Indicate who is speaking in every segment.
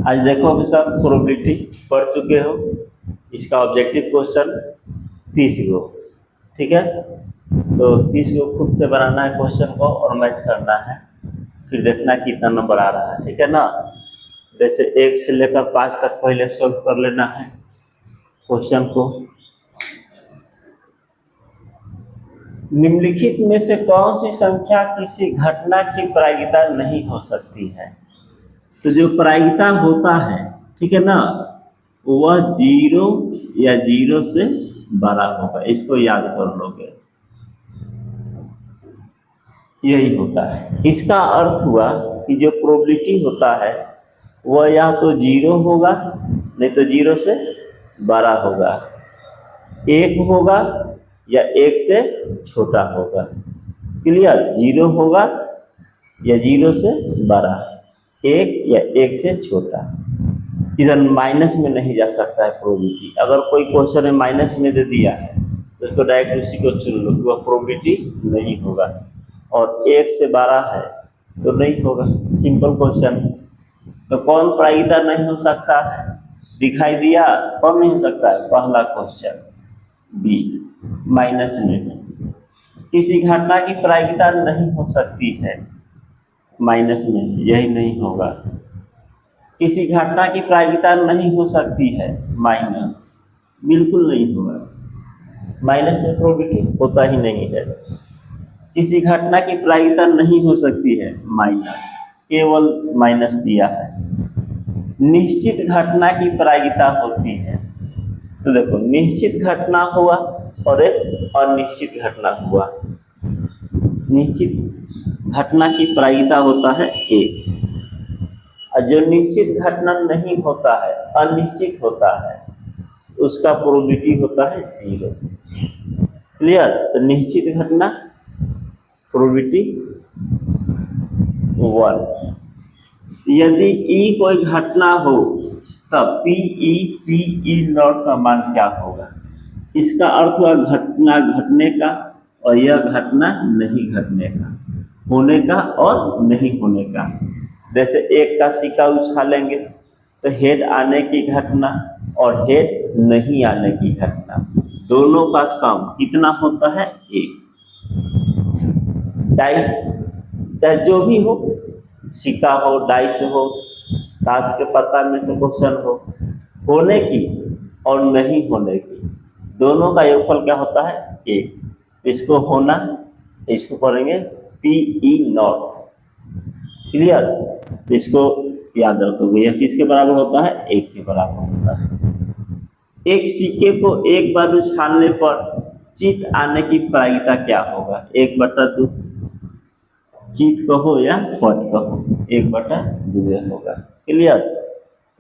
Speaker 1: आज देखोगे सब प्रोबेबिलिटी पढ़ चुके हो। इसका ऑब्जेक्टिव क्वेश्चन 30 गो, ठीक है। तो 30 गो खुद से बनाना है क्वेश्चन को और मैच करना है, फिर देखना कितना नंबर आ रहा है, ठीक है ना। जैसे 1 से लेकर 5 तक पहले सोल्व कर लेना है क्वेश्चन को। निम्नलिखित में से कौन सी संख्या किसी घटना की प्रायिकता नहीं हो सकती है। तो जो प्रायिकता होता है, ठीक है ना, वह 0 या 0 से बड़ा होगा। इसको याद कर लोगे, यही होता है। इसका अर्थ हुआ कि जो प्रोबेबिलिटी होता है वह या तो 0 होगा, नहीं तो 0 से बड़ा होगा, 1 होगा या 1 से छोटा होगा। क्लियर? 0 होगा या 0 से बड़ा, 1 या 1 से छोटा। इधर माइनस में नहीं जा सकता है प्रोबेबिलिटी। अगर कोई क्वेश्चन में माइनस में दे दिया है तो इसको डायरेक्ट उसी को चुन लो कि वह प्रोबेबिलिटी नहीं होगा। और 1 से 12 है तो नहीं होगा, सिंपल क्वेश्चन है। तो कौन प्रायिकता नहीं हो सकता है? दिखाई दिया, कौन नहीं हो सकता है? पहला क्वेश्चन बी, माइनस में। किसी घटना की प्रायिकता नहीं हो सकती है, माइनस में, यही नहीं होगा। किसी घटना की प्रायिकता नहीं हो सकती है, माइनस, बिल्कुल नहीं होगा। माइनस में प्रोबेबिलिटी होता ही नहीं है। किसी घटना की प्रायिकता नहीं हो सकती है, माइनस, केवल माइनस दिया है। निश्चित घटना की प्रायिकता होती है। तो देखो, निश्चित घटना हुआ और एक अनिश्चित घटना हुआ। निश्चित घटना की प्रायिकता होता है 1, और जो निश्चित घटना नहीं होता है, अनिश्चित होता है, उसका प्रोबेबिलिटी होता है 0। क्लियर? तो निश्चित घटना प्रोबेबिलिटी 1। यदि ई कोई घटना हो तब पी ई नॉट का मान क्या होगा? इसका अर्थ हुआ घटना घटने का और यह घटना नहीं घटने का, होने का और नहीं होने का। जैसे 1 का सिक्का उछालेंगे तो हेड आने की घटना और हेड नहीं आने की घटना, दोनों का सम कितना होता है? 1। डाइस चाहे जो भी हो, सिक्का हो, डाइस हो, ताश के पत्ता में से क्वेश्चन हो, होने की और नहीं होने की, दोनों का योगफल क्या होता है? 1। इसको होना, इसको पढ़ेंगे पी ई नॉट। क्लियर? इसको याद रखोगे, यह किसके बराबर होता है? 1 के बराबर होता है। एक सिक्के को एक बार उछालने पर चित आने की प्रायिकता क्या होगा? 1/2। चित कहो या पट कहो, 1/2 होगा। क्लियर?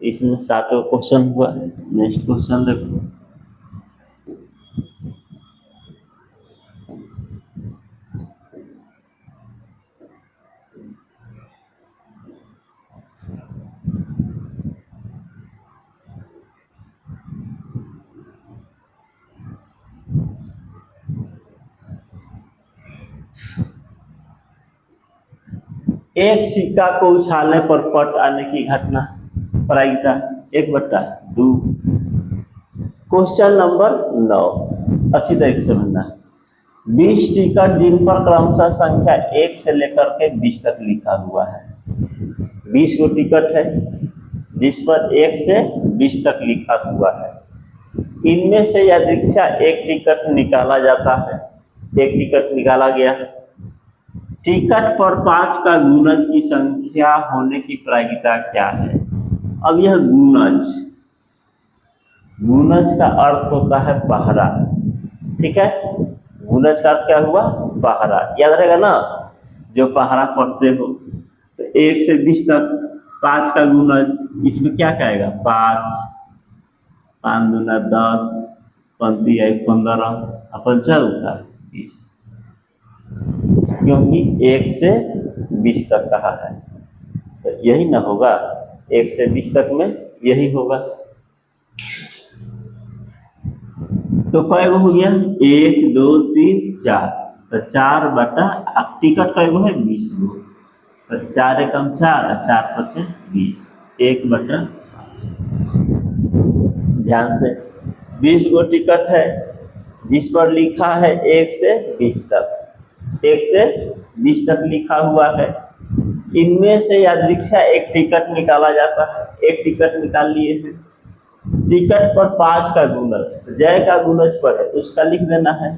Speaker 1: इसमें 7 क्वेश्चन हुआ। नेक्स्ट क्वेश्चन देखो। एक सिक्का को उछालने पर पट आने की घटना प्रायिकता 1/2। क्वेश्चन नंबर 9 अच्छी तरीके से समझना। 20 टिकट जिन पर क्रमशः संख्या 1 से लेकर के 20 तक लिखा हुआ है। 20 गो टिकट है जिस पर 1 से 20 तक लिखा हुआ है। इनमें से यादृच्छा एक टिकट निकाला जाता है। एक टिकट निकाला गया। टिकट पर 5 का गुणज की संख्या होने की प्रायिकता क्या है? अब यह गुणज, गुणज का अर्थ होता है पहरा, ठीक है। गुणज का अर्थ क्या हुआ? पहरा। याद रहेगा ना, जो पहरा पढ़ते हो तो 1 से 20 तक 5 का गुणज, इसमें क्या कहेगा? 5, 5 दूना 10, 15, अपन चल उठा 20, क्योंकि 1 से 20 तक कहा है, तो यही ना होगा। 1 से 20 तक में यही होगा। तो कै गो हो गया? 1 2 3 4, तो 4/, टिकट कै गो है? 20 गो, तो 4 एकम 4 और 4 5 20, 1/, ध्यान से 20 गो टिकट है जिस पर लिखा है 1 से 20 तक, 1 से 20 तक लिखा हुआ है। इनमें से यादृच्छा एक टिकट निकाला जाता है, एक टिकट निकाल लिए हैं। टिकट पर 5 का गुणज, जय का गुणज पर है उसका लिख देना है।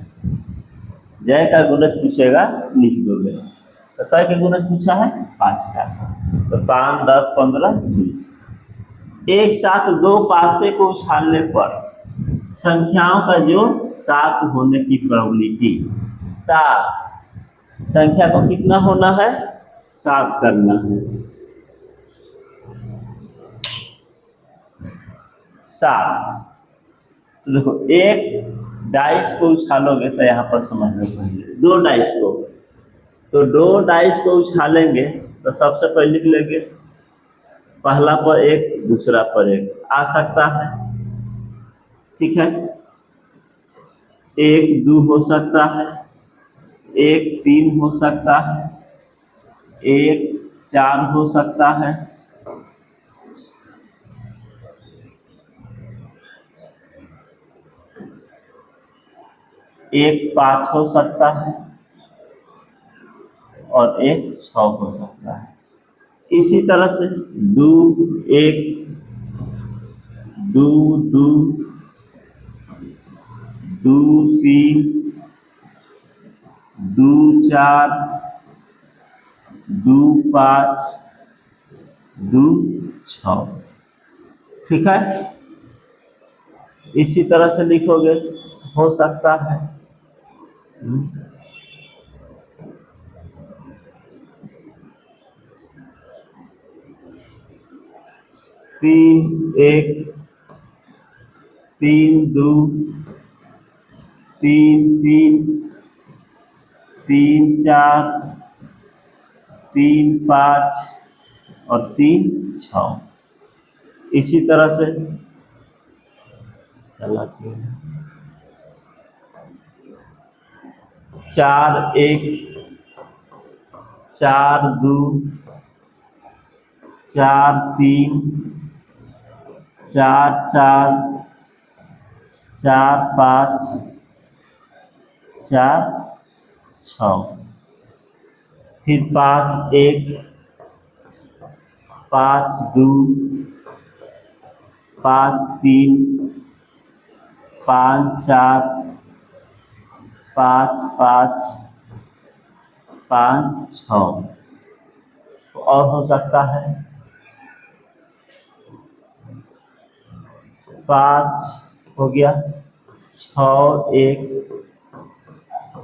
Speaker 1: जय का गुणज पूछेगा लिख दोगे। तो तय का गुणज पूछा है 5 का, तो 5, 10, 15, 20। एक साथ 2 पासे को उछालने पर संख्याओं का जोड़ 7 होने की प्रोबेबिलिटी 7। संख्या को कितना होना है? 7 करना है। 7। देखो, एक डाइस को उछालोगे तो यहाँ पर समझ लो पहले 2 डाइस को, तो 2 डाइस को उछालेंगे तो सबसे पहले लिख लेंगे पहला पर 1, दूसरा पर 1 आ सकता है, ठीक है। 1, 2 हो सकता है, 1, 3 हो सकता है, 1, 4 हो सकता है, 1, 5 हो सकता है और 1, 6 हो सकता है। इसी तरह से 2, 1, 2, 2, 2, 3, 2, 4, 2, 5, 2, 6, ठीक है। इसी तरह से लिखोगे हो सकता है 3, 1, 3, 2, 3, 3, 3, 4, 3, 5 और 3, 6। इसी तरह से चला 4, 1, 4, 2, 4, 3, 4, 4, 4, 5, 4, 6। फिर 5, 1, 5, 2, 5, 3, 5, 4, 5, 5, 5, 6। और हो सकता है 5 हो गया, 6, 1,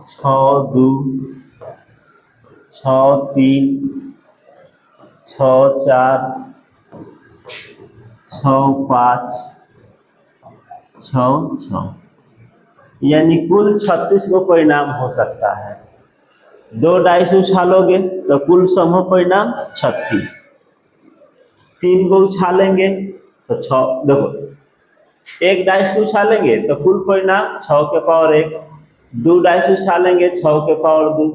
Speaker 1: 6, 2, 6, 3, 6, 4, 6, 5, 6, 6, यानी कुल 36 को परिणाम हो सकता है। 2 डाइस उछालोगे तो कुल संभव परिणाम 36। 3 को उछालेंगे तो 6, देखो 1 डाइस को उछालेंगे तो कुल परिणाम 6 के पावर 1, 2 डाइस उछालेंगे 6 के पावर 2,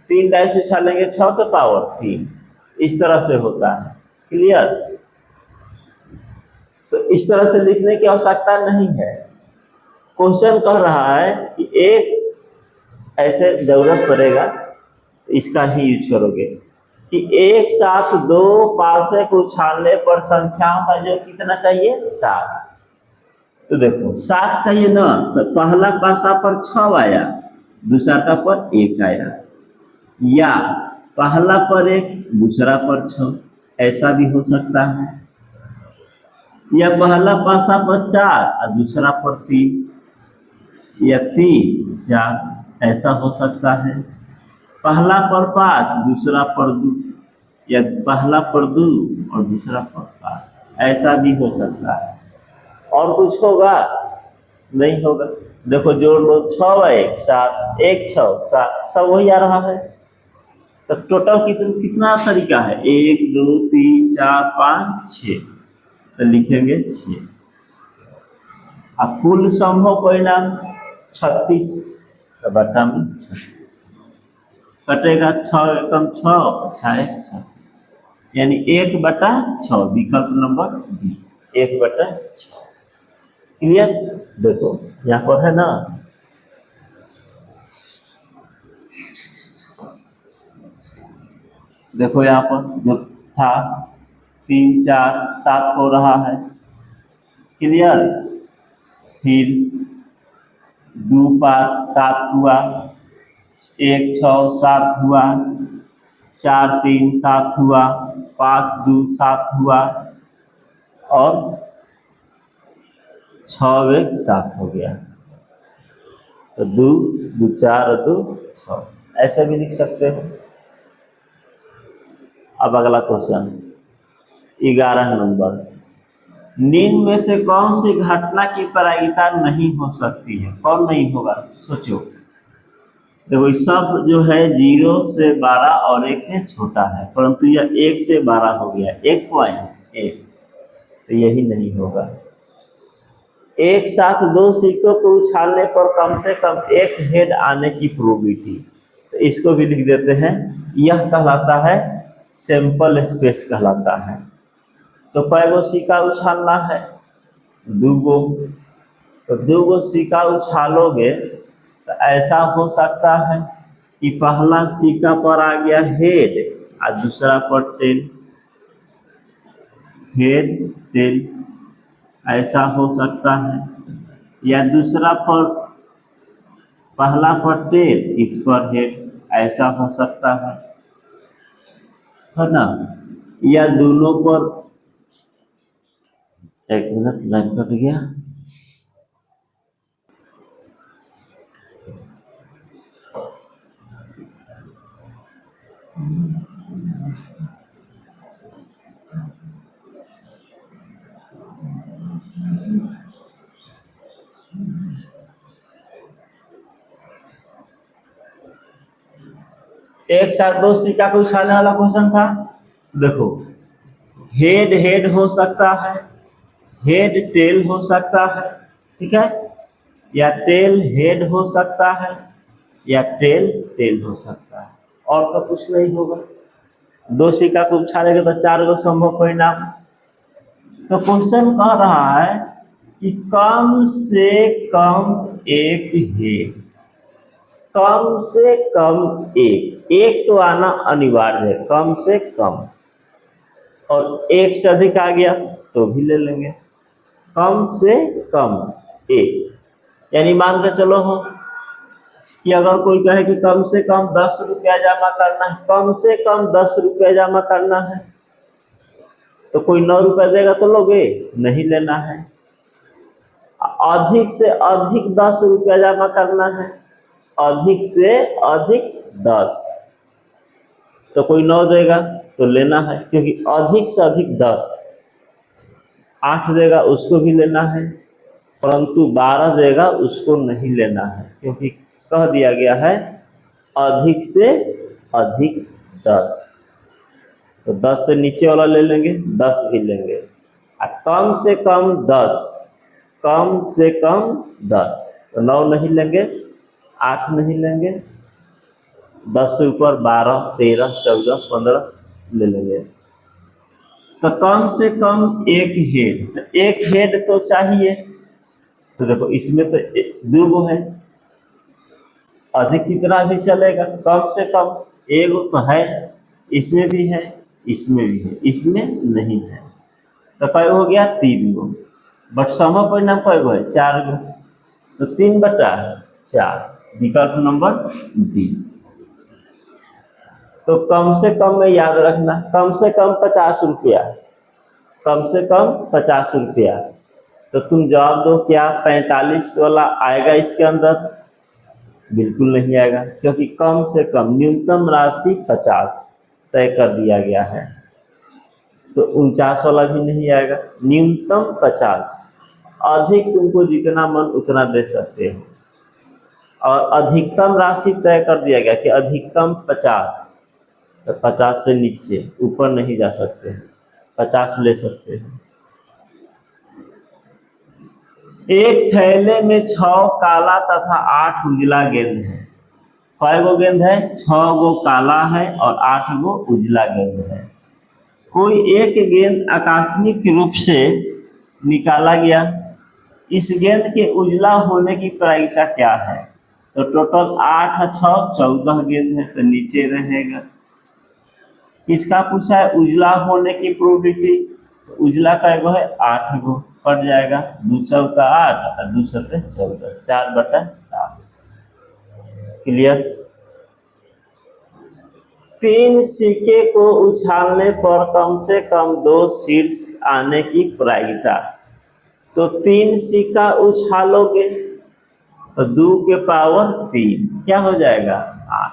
Speaker 1: 3 डाइस उछालेंगे 6 के पावर 3। इस तरह से होता है, क्लियर। तो इस तरह से लिखने की आवश्यकता नहीं है। क्वेश्चन कह रहा है कि एक ऐसे जरूरत पड़ेगा तो इसका ही यूज करोगे कि एक साथ 2 पासे को उछालने पर संख्याओं का जो कितना चाहिए 7। तो देखो 7 चाहिए ना, तो पहला पासा पर 6 आया, दूसरा का पर 1 आया, या पहला पर 1 दूसरा पर 6, ऐसा भी हो सकता है। या पहला पासा पर 4 और दूसरा पर 3, या 3, 4, ऐसा हो सकता है। पहला पर 5 दूसरा पर 2, या पहला पर 2 और दूसरा पर 5, ऐसा भी हो सकता है। और कुछ होगा? नहीं होगा। देखो जोड़ लो, 6 1 7, 1 6 7, सब वही आ रहा है। तो टोटल कितना तरीका है? 1 2 3 4 5 6, तो लिखेंगे 6। अब कुल संभव परिणाम 36, तो बटा में 36 कटेगा। 6 एकम 6, 6 1 36। यानी 1/6, विकल्प नंबर बी 1/6। क्लियर। देखो यहाँ पर है ना, देखो यहाँ पर जो था 3 4 7 हो रहा है। क्लियर। फिर 2 5 7 हुआ, 1 6 7 हुआ, 4 3 7 हुआ, 5 2 7 हुआ और 6 1 7 हो गया। तो 2 2 4 और 2 6 ऐसे भी लिख सकते हो। अब अगला क्वेश्चन 11 नंबर, निम्न में से कौन सी घटना की प्रायिकता नहीं हो सकती है? कौन नहीं होगा, सोचो। देखो सब जो है 0 से 12 और 1 से छोटा है, परंतु यह 1 से 12 हो गया, 1.1, तो यही नहीं होगा। एक साथ 2 सिक्कों को उछालने पर कम से कम एक हेड आने की प्रोबेबिलिटी, तो इसको भी लिख देते हैं। यह कहलाता है सैंपल स्पेस कहलाता है। तो कै गो सिक्का उछालना है? 2 गो। तो 2 गो सिक्का उछालोगे तो ऐसा हो सकता है कि पहला सिक्का पर आ गया हेड और दूसरा पर टेल, हेड टेल, ऐसा हो सकता है। या दूसरा पर, पहला पर टेल, इस पर हेड, ऐसा हो सकता है ना। या दोनों पर, एक मिनट लाइन कट गया। एक साथ 2 सिक्का को उछालने वाला क्वेश्चन था। देखो हेड हेड हो सकता है, हेड टेल हो सकता है, ठीक है, या टेल हेड हो सकता है, या टेल टेल हो सकता है, और तो कुछ नहीं होगा। 2 सिक्का को उछालेंगे तो 4 गो संभव परिणाम। तो क्वेश्चन कह रहा है कि कम से कम एक हेड, कम से कम एक तो आना अनिवार्य है, कम से कम, और 1 से अधिक आ गया तो भी ले लेंगे। कम से कम एक, यानी मान के चलो हो कि अगर कोई कहे कि कम से कम 10 रुपया जमा करना है, कम से कम 10 रुपया जमा करना है, तो कोई 9 रुपया देगा तो लोगे? नहीं लेना है। अधिक से अधिक 10 रुपया जमा करना है, अधिक से अधिक 10, तो कोई 9 देगा तो लेना है, क्योंकि अधिक से अधिक 10, 8 देगा उसको भी लेना है, परंतु 12 देगा उसको नहीं लेना है, क्योंकि कह दिया गया है अधिक से अधिक 10। तो 10 से नीचे वाला ले लेंगे, 10 भी लेंगे। और कम से कम 10, कम से कम 10, तो 9 नहीं लेंगे, 8 नहीं लेंगे, 10 से ऊपर 12 13 14 15 ले लेंगे। तो कम से कम एक हेड, तो एक हेड तो चाहिए। तो देखो इसमें तो 2 गो है, अधिक कितना भी चलेगा, कम से कम एक तो है, इसमें भी है, इसमें भी है, इसमें नहीं है। तो कै हो गया? 3 गो। बट सम परिणाम कै गो है? 4 गो। तो 3/4, विकल्प नंबर डी। तो कम से कम में याद रखना, कम से कम 50 रुपया, कम से कम 50 रुपया। तो तुम जवाब दो, क्या 45 वाला आएगा इसके अंदर? बिल्कुल नहीं आएगा, क्योंकि कम से कम न्यूनतम राशि 50 तय कर दिया गया है। तो 49 वाला भी नहीं आएगा, न्यूनतम 50। अधिक तुमको जितना मन उतना दे सकते हो, और अधिकतम राशि तय कर दिया गया कि अधिकतम 50, तो 50 से नीचे, ऊपर नहीं जा सकते हैं, 50 ले सकते हैं। एक थैले में 6 काला तथा 8 उजला गेंद है। कै गो गेंद है? 6 गो काला है और 8 गो उजला गेंद है। कोई एक गेंद आकस्मिक रूप से निकाला गया, इस गेंद के उजला होने की प्रायिकता क्या है? तो टोटल 8 6 14 गेंद है, तो नीचे रहेगा। किसका पूछा है? उजला होने की प्रोबेबिलिटी। उजला का एगो है 8 गो, कट जाएगा, 2 चौका 8 और 2 सते 14, 4/7। क्लियर? 3 सिक्के को उछालने पर कम से कम 2 शीर्ष आने की प्रायिकता। तो 3 सिक्का उछालोगे तो 2 के पावर 3 क्या हो जाएगा? 8।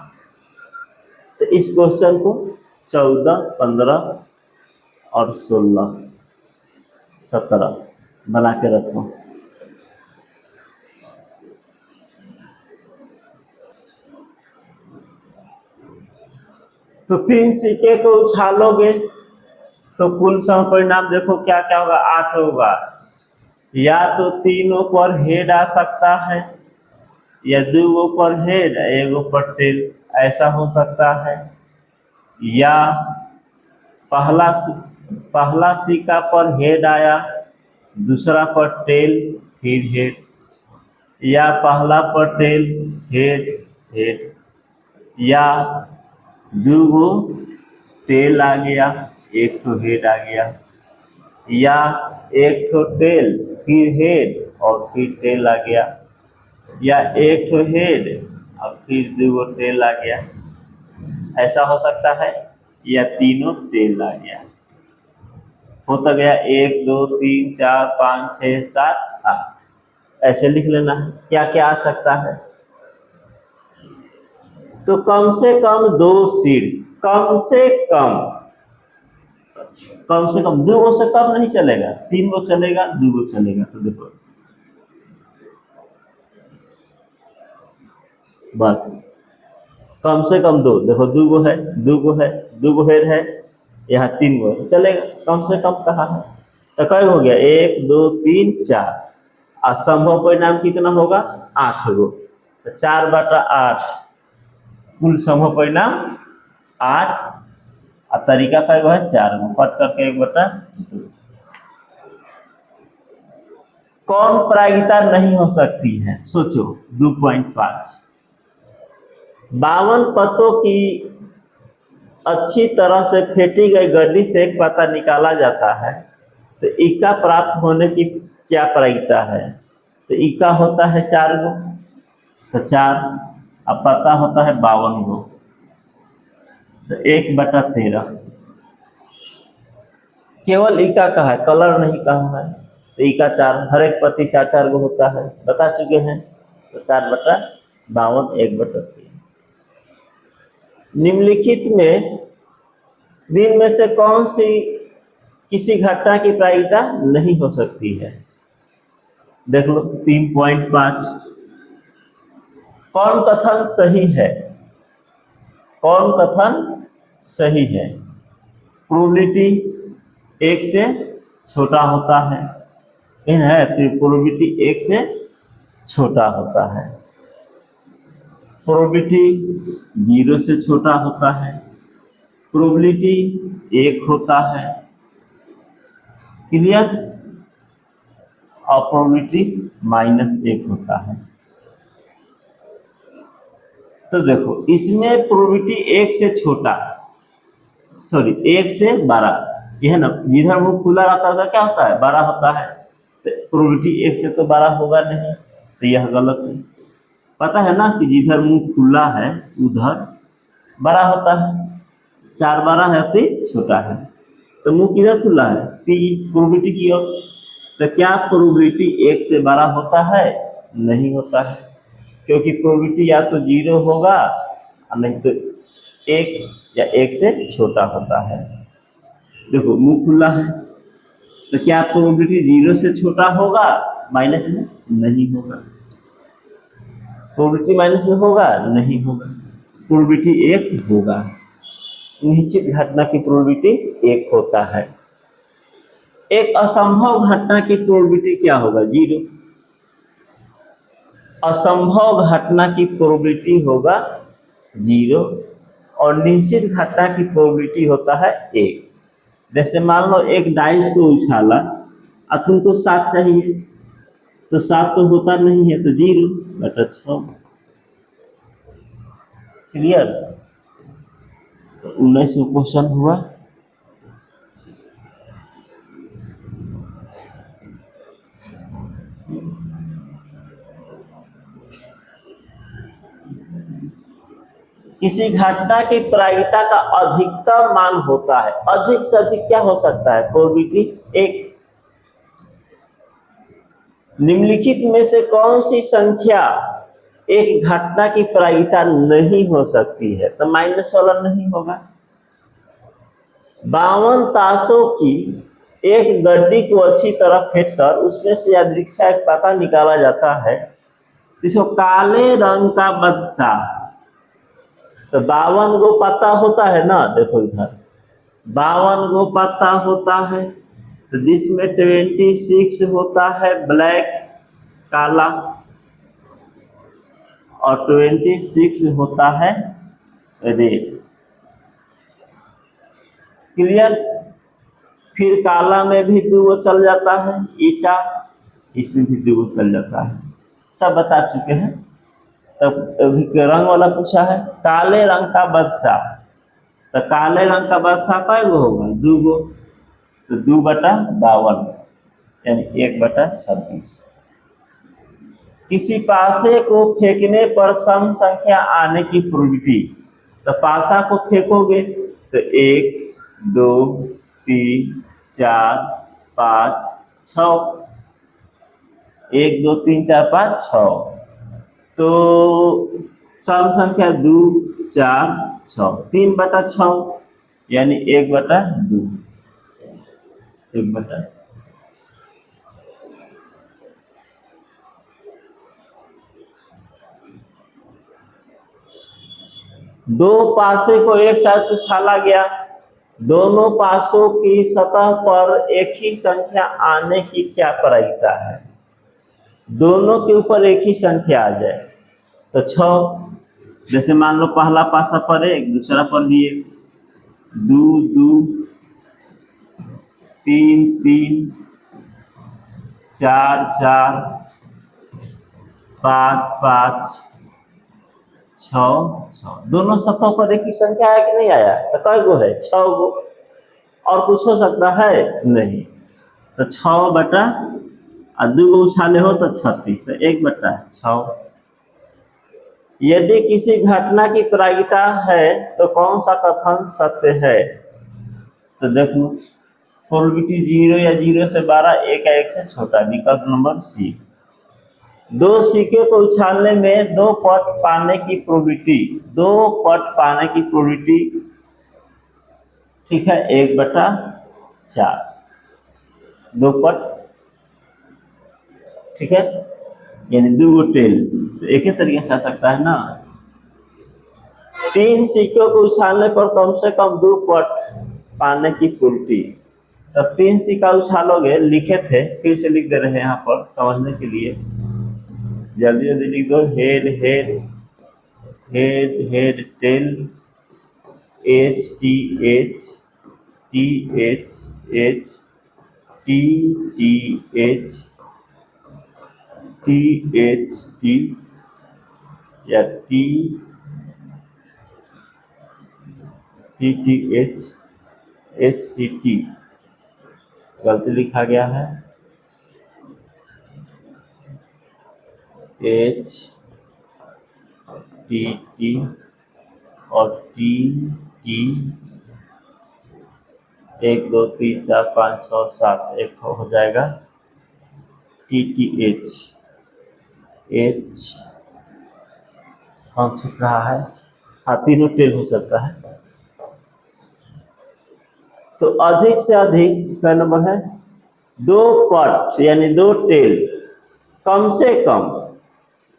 Speaker 1: तो इस क्वेश्चन को 14, 15 और 16, 17 बना के रखो। तो 3 सिक्के को उछालोगे तो कुल सम परिणाम देखो क्या क्या होगा? 8 होगा। या तो 3 पर हेड आ सकता है, या 2 पर हेड, 1 पर टेल, ऐसा हो सकता है। या पहला सिक्का पर हेड आया, दूसरा पर टेल फिर हेड, या पहला पर टेल हेड हेड, या 2 टेल आ गया, 1 तो हेड आ गया, या 1 तो टेल फिर हेड और फिर टेल आ गया, या 1 तो हेड और फिर 2 टेल आ गया, ऐसा हो सकता है। या तीनों टेल आ गया, होता गया 1 2 3 4 5 6 7 8, ऐसे लिख लेना है। क्या क्या आ सकता है? तो कम से कम 2 शीर्ष, कम से कम 2 गो से कम नहीं चलेगा, 3 गो चलेगा, 2 गो चलेगा। तो देखो बस कम से कम 2, देखो 2 गो है, 2 गो है, 2 गो हेड है, यहाँ 3 गो चलेगा, कम से कम कहा है। तो कई हो गया? 1 2 3 4, और संभव परिणाम कितना होगा? 8 गो। तो 4/8 कुल संभव परिणाम 8, और तरीका कई गो है? 4 गो, कट करके 1/2। कौन प्रायिकता नहीं हो सकती है? सोचो। 2.5 52 पत्तों की अच्छी तरह से फेंटी गई गड्डी से एक पत्ता निकाला जाता है, तो इक्का प्राप्त होने की क्या प्रायिकता है? तो इक्का होता है 4 गो, तो 4, अब पत्ता होता है 52 गो, तो 1/13। केवल इक्का का है, कलर नहीं कहा है। तो इक्का 4, हर एक पत्ती 4 गो होता है, बता चुके हैं। तो 4/52, 1/13। निम्नलिखित में दिन में से कौन सी किसी घटना की प्रायिकता नहीं हो सकती है? देख लो 3.5। कौन कथन सही है? कौन कथन सही है? प्रोबेबिलिटी 1 से छोटा होता है, प्रोबेबिलिटी 1 से छोटा होता है। प्रोबेबिलिटी 0 से छोटा होता है। प्रोबेबिलिटी 1 होता है। क्लियर? और प्रोबेबिलिटी -1 होता है। तो देखो इसमें प्रोबेबिलिटी 1 से छोटा, 1 से बड़ा, यह ना, जिधर मुंह खुला रहता है क्या होता है? बड़ा होता है। तो प्रोबेबिलिटी 1 से तो बड़ा होगा नहीं, तो यह गलत है। पता है ना कि जिधर मुंह खुला है उधर बड़ा होता है, 4 बड़ा है तो छोटा है। तो मुंह किधर खुला है? प्रोबेबिलिटी की ओर। तो क्या प्रोबेबिलिटी 1 से बड़ा होता है? नहीं होता है, क्योंकि प्रोबेबिलिटी या तो 0 होगा और नहीं तो 1 या 1 से छोटा होता है। देखो मुंह खुला है, तो क्या प्रोबेबिलिटी 0 से छोटा होगा? माइनस में नहीं होगा। प्रोबेबिलिटी माइनस में होगा? नहीं होगा। प्रोबेबिलिटी 1 होगा। निश्चित घटना की प्रोबेबिलिटी 1 होता है। एक असंभव घटना की प्रोबेबिलिटी क्या होगा? 0। असंभव घटना की प्रोबेबिलिटी होगा 0, और निश्चित घटना की प्रोबेबिलिटी होता है 1। जैसे मान लो एक डाइस को उछाला और तुमको 7 चाहिए, तो 7 तो होता नहीं है, तो 0/6। क्लियर? तो 19वां क्वेश्चन हुआ। किसी घटना की प्रायिकता का अधिकतम मान होता है, अधिक से अधिक क्या हो सकता है? प्रोबेबिलिटी 1। निम्नलिखित में से कौन सी संख्या एक घटना की प्रायिकता नहीं हो सकती है? तो माइनस वाला नहीं होगा। 52 ताशों की एक गड्डी को अच्छी तरह फेंटकर उसमें से यादृच्छा एक पता निकाला जाता है, इसको काले रंग का बादशाह। तो 52 गो पत्ता होता है ना, देखो इधर 52 गो पत्ता होता है, तो जिसमें 26 होता है ब्लैक काला और 26 होता है रेड। क्लियर? फिर काला में भी 2 गो चल जाता है ईटा, इसमें भी 2 गो चल जाता है। सब बता चुके हैं। तब अभी रंग वाला पूछा है, काले रंग का बादशाह। तो काले रंग का बादशाह कै गो होगा? 2 गो। तो 2/52 यानी 1/26। किसी पासे को फेंकने पर सम संख्या आने की प्रोबेबिलिटी। तो पासा को फेंकोगे तो 1 2 3 4 5 6, 1 2 3 4 5 6, तो सम संख्या 2 4 6, 3/6 यानी 1/2। 1/2। दो पासे को एक साथ उछाला गया, दोनों पासों की सतह पर एक ही संख्या आने की क्या प्रायिकता है? दोनों के ऊपर एक ही संख्या आ जाए तो 6। जैसे मान लो पहला पासा पर 1, दूसरा पर भी 1, 2 2 3 3 4 4 5 5 6 6। दोनों सतहों पर एक ही संख्या आया कि नहीं आया? तो कै गो है? 6 गो। और कुछ हो सकता है? नहीं। तो 6/2 गो उछाले हो तो 36, तो 1/6। यदि किसी घटना की प्रायिकता है तो कौन सा कथन सत्य है? तो देखो, प्रोबेबिलिटी 0 या 0 से 12, 1 या 1 से छोटा। विकल्प नंबर सी। 2 सिक्के को उछालने में 2 पट पाने की प्रोबेबिलिटी, 2 पट पाने की प्रोबेबिलिटी, ठीक है, 1/4। 2 पट, ठीक है, यानी 2 गो टेल। तो एक ही तरीके से आ सकता है ना। 3 सिक्कों को उछालने पर कम से कम 2 पट पाने की प्रोबेबिलिटी। तो 3 सिक्का उछालोगे, लिखे थे, फिर से लिख दे रहे हैं यहाँ पर समझने के लिए। जल्दी जल्दी लिख दो। Head head head head tail, HTH TH H TTH THT या TTH HTT। गलती लिखा गया है। HTT और TT, 1 2 3 4 5 6 7, एक हो जाएगा TTH। H कौन छूट रहा है? हाँ, तीनों टेल हो सकता है। तो अधिक से अधिक क्या नंबर है? 2 पट यानी 2 टेल, कम से कम,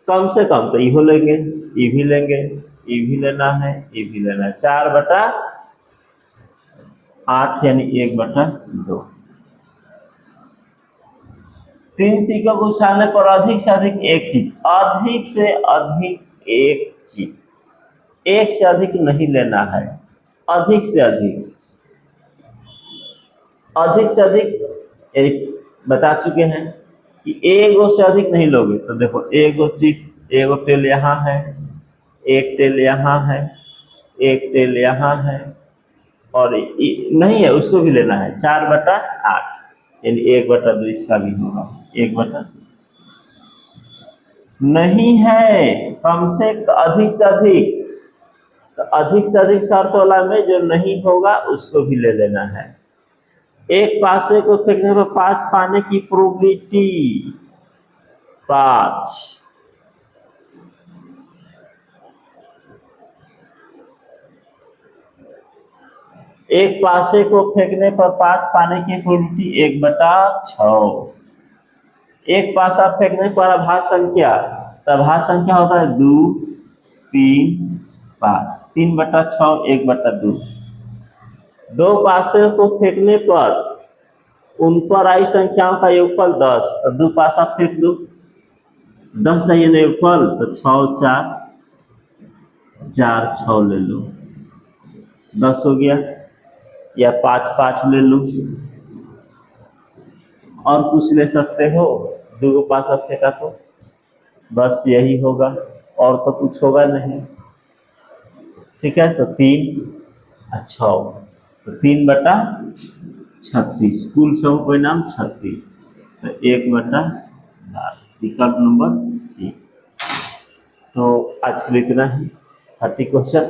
Speaker 1: कम से कम तो इहो लेंगे, ये भी लेंगे, ये भी लेना है, ये भी लेना है। 4/8 यानी 1/2। 3 सिक्कों को उछालने पर अधिक से अधिक एक चीज, अधिक से अधिक एक चीज, एक से अधिक नहीं लेना है, अधिक से अधिक। अधिक से अधिक एक बता चुके हैं कि एगो से अधिक नहीं लोगे। तो देखो एगो चीज, एगो टेल यहाँ है, एक टेल यहाँ है, एक टेल यहाँ है, और नहीं है उसको भी लेना है 4/8, यानी 1/2 इसका भी होगा 1/, नहीं है कम से अधिक से अधिक। तो अधिक से अधिक शर्त वाला में जो नहीं होगा उसको भी ले लेना है। एक पासे को फेंकने पर 5 पाने की प्रोबेबिलिटी 5, एक पासे को फेंकने पर 5 पाने की प्रोबेबिलिटी 1/6। एक पासा फेंकने पर आभास संख्या, तो आभास संख्या होता है 2, 3, 5, 3/6 1/2। दो पासे को फेंकने पर उन पर आई संख्याओं का योगफल 10, तो 2 पासा फेंक दो, 10 है ये योगफल, तो 6 4 4 6 ले लो, 10 हो गया। या 5 5 ले लो, और कुछ ले सकते हो, 2 पासा फेंका तो बस यही होगा, और तो कुछ होगा नहीं। ठीक है, तो 3 और 6, तो 3/36, कुल सम परिणाम 36, तो 1/12, विकल्प नंबर सी। तो आज के लिए इतना ही 30 क्वेश्चन।